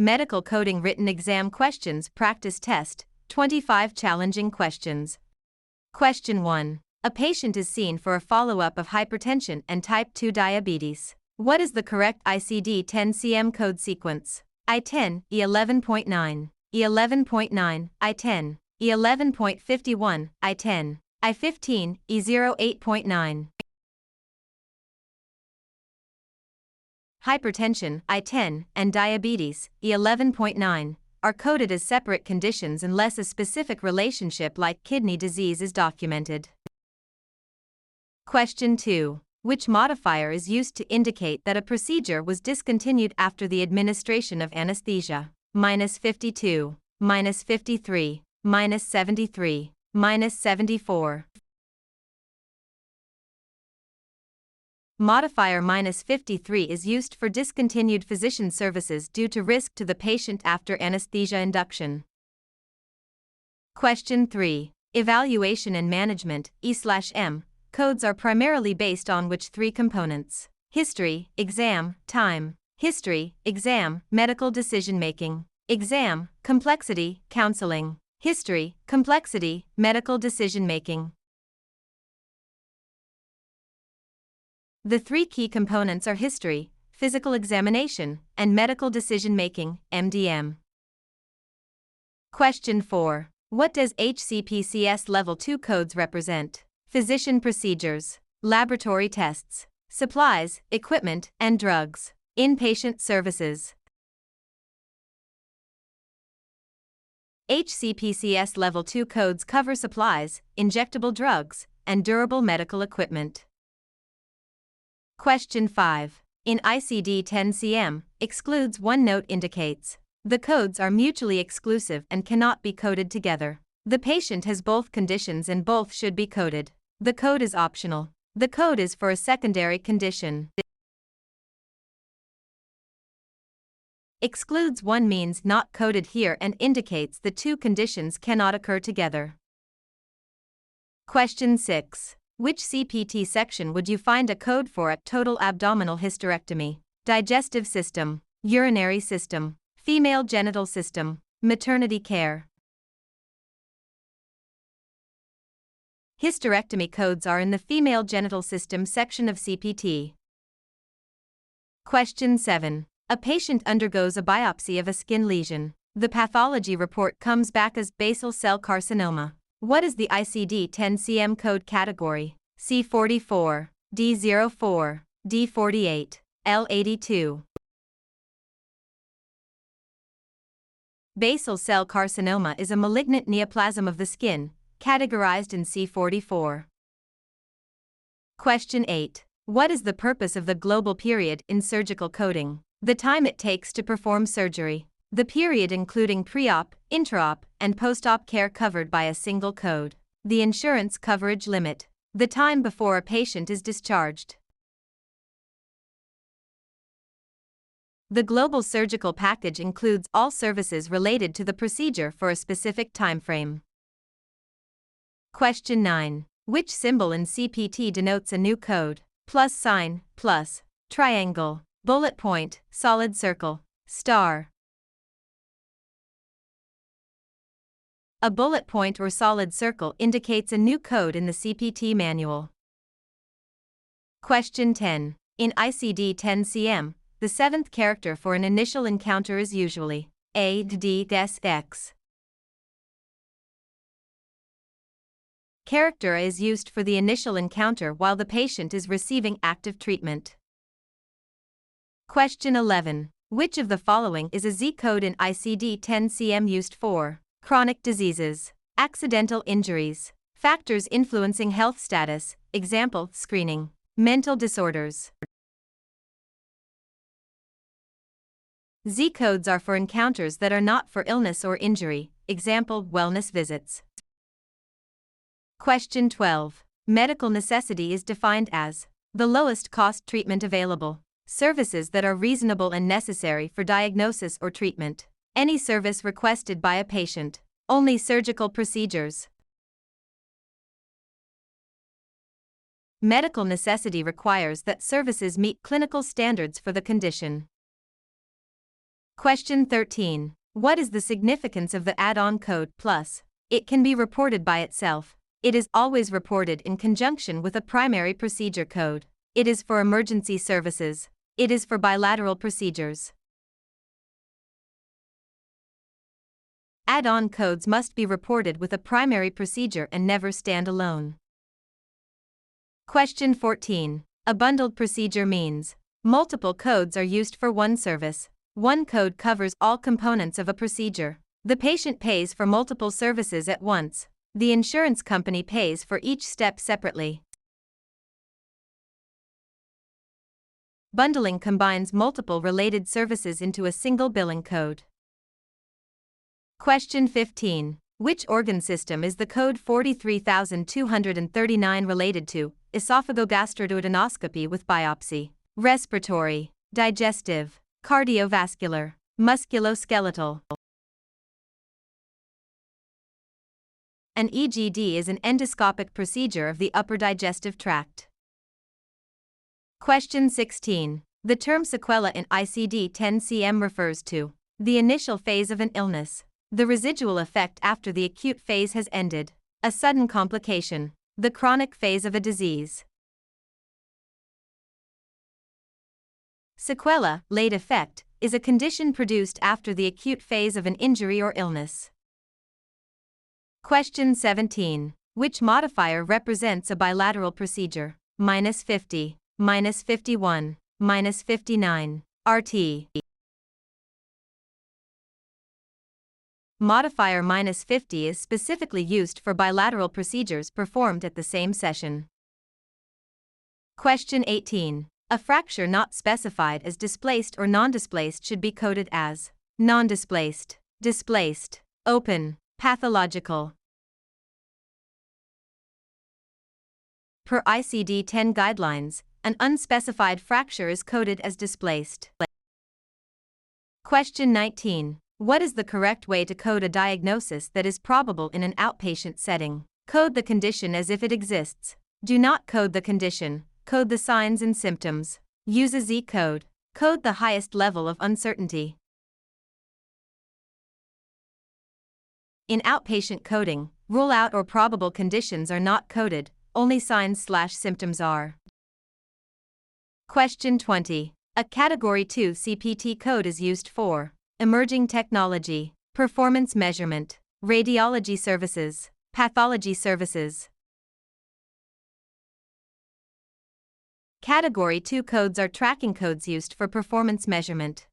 Medical coding written exam questions practice test, 25 challenging questions. Question 1. A patient is seen for a follow-up of hypertension and type 2 diabetes. What is the correct ICD-10-CM code sequence? I10, E11.9, E11.9, I10, E11.51, I10, I15, E08.9. Hypertension, I10, and diabetes, E11.9, are coded as separate conditions unless a specific relationship like kidney disease is documented. Question 2. Which modifier is used to indicate that a procedure was discontinued after the administration of anesthesia? -52, -53, -73, -74. Modifier -53 is used for discontinued physician services due to risk to the patient after anesthesia induction. Question 3. Evaluation and management, E/M, codes are primarily based on which three components? History, exam, time. History, exam, medical decision-making. Exam, complexity, counseling. History, complexity, medical decision-making. The three key components are history, physical examination, and medical decision-making, MDM. Question 4. What does HCPCS Level 2 codes represent? Physician procedures, laboratory tests, supplies, equipment, and drugs. Inpatient services. HCPCS Level 2 codes cover supplies, injectable drugs, and durable medical equipment. Question 5. In ICD-10-CM, excludes one note indicates. The codes are mutually exclusive and cannot be coded together. The patient has both conditions and both should be coded. The code is optional. The code is for a secondary condition. Excludes one means not coded here and indicates the two conditions cannot occur together. Question 6. Which CPT section would you find a code for at total abdominal hysterectomy? Digestive system, urinary system, female genital system, maternity care. Hysterectomy codes are in the female genital system section of CPT. Question 7. A patient undergoes a biopsy of a skin lesion. The pathology report comes back as basal cell carcinoma. What is the ICD-10-CM code category? C44, D04, D48, L82. Basal cell carcinoma is a malignant neoplasm of the skin, categorized in C44. Question 8. What is the purpose of the global period in surgical coding? The time it takes to perform surgery. The period including pre-op, intra-op, and post-op care covered by a single code. The insurance coverage limit. The time before a patient is discharged. The global surgical package includes all services related to the procedure for a specific timeframe. Question 9. Which symbol in CPT denotes a new code? Plus sign, plus, triangle, bullet point, solid circle, star. A bullet point or solid circle indicates a new code in the CPT manual. Question 10. In ICD-10-CM, the seventh character for an initial encounter is usually A, D, S, X. Character A is used for the initial encounter while the patient is receiving active treatment. Question 11. Which of the following is a Z code in ICD-10-CM used for chronic diseases, accidental injuries, factors influencing health status, example, screening, mental disorders? Z codes are for encounters that are not for illness or injury, example, wellness visits. Question 12. Medical necessity is defined as the lowest cost treatment available, services that are reasonable and necessary for diagnosis or treatment, any service requested by a patient, only surgical procedures. Medical necessity requires that services meet clinical standards for the condition. Question 13. What is the significance of the add-on code plus? It can be reported by itself. It is always reported in conjunction with a primary procedure code. It is for emergency services. It is for bilateral procedures. Add-on codes must be reported with a primary procedure and never stand alone. Question 14. A bundled procedure means multiple codes are used for one service. One code covers all components of a procedure. The patient pays for multiple services at once. The insurance company pays for each step separately. Bundling combines multiple related services into a single billing code. Question 15. Which organ system is the code 43239 related to? Esophagogastroduodenoscopy with biopsy. Respiratory. Digestive. Cardiovascular. Musculoskeletal. An EGD is an endoscopic procedure of the upper digestive tract. Question 16. The term sequela in ICD-10-CM refers to the initial phase of an illness, the residual effect after the acute phase has ended, a sudden complication, the chronic phase of a disease. Sequela, late effect, is a condition produced after the acute phase of an injury or illness. Question 17. Which modifier represents a bilateral procedure? -50, -51, -59, RT. Modifier -50 is specifically used for bilateral procedures performed at the same session. Question 18. A fracture not specified as displaced or non-displaced should be coded as non-displaced, displaced, open, pathological. Per ICD-10 guidelines, an unspecified fracture is coded as displaced. Question 19. What is the correct way to code a diagnosis that is probable in an outpatient setting? Code the condition as if it exists. Do not code the condition. Code the signs and symptoms. Use a Z code. Code the highest level of uncertainty. In outpatient coding, rule-out or probable conditions are not coded, only signs/symptoms are. Question 20. A Category 2 CPT code is used for emerging technology, performance measurement, radiology services, pathology services. Category 2 codes are tracking codes used for performance measurement.